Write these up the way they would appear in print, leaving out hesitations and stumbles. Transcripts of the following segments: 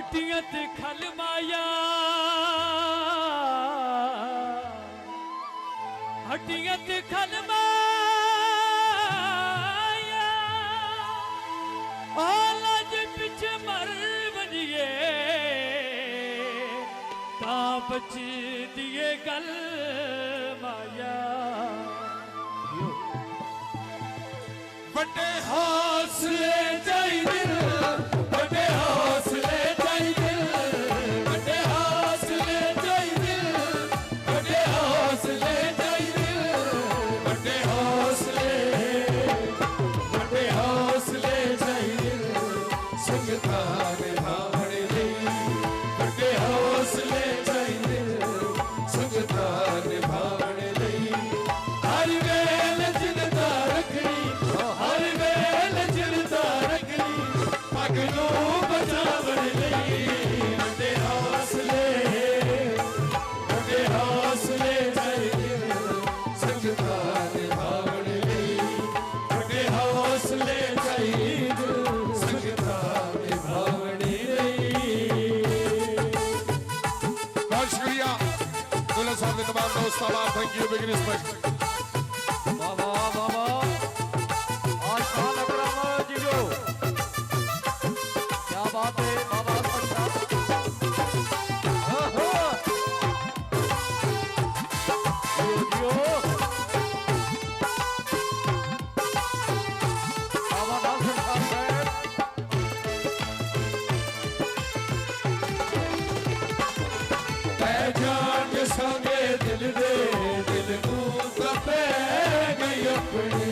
हटियत खल माया हटियत खल माया आलज पिछ मर बनिए ता बच दिए गल माया बड़े हौसले चाहिए बड़े हौसले चाहिए बड़े हौसले चाहिए बड़े हौसले चाहिए बड़े हौसले चाहिए संगतान भावने नहीं बड़े हौसले चाहिए संगतान भावने नहीं हर वेल जिंदा रखनी हर वेल जिंदा रखनी पगलों बचावन लई बड़े हौसले चाहिए संगतान भावण लई बड़े हौसले चाहिए संगतान भावण लई। बहुत शुक्रिया दुल्हा साहब ने तमाम दोस्त आभार थैंक यू बिग रिस्पेक्ट। बात है बाबा जान संगे दिल दे दिल को कपे गई अपनी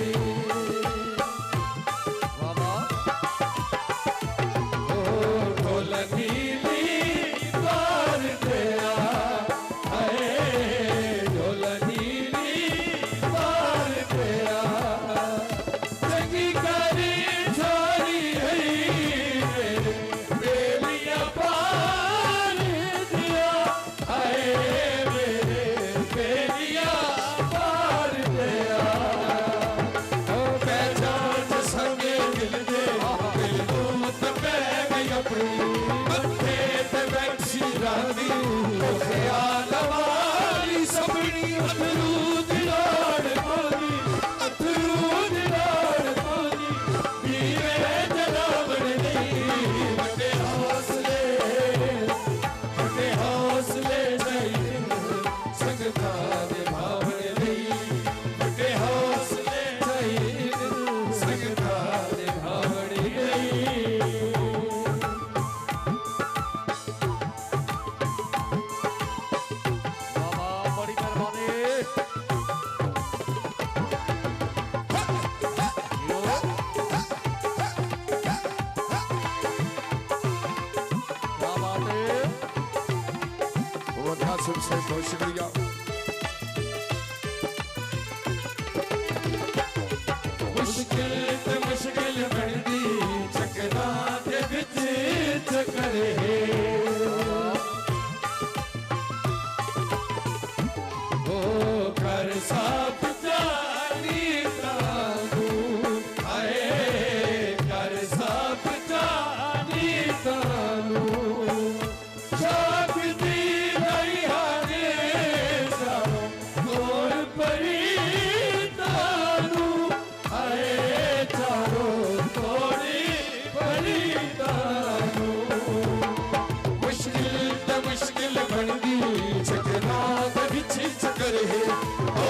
से बहुत शुक्रिया। मुश्किल बनती चकरा दे विच चक्कर है ओ कर साफ जानी तानू आए कर साफ जानी तानू मुश्किल बनदी चकना दे विच चक्कर है ओ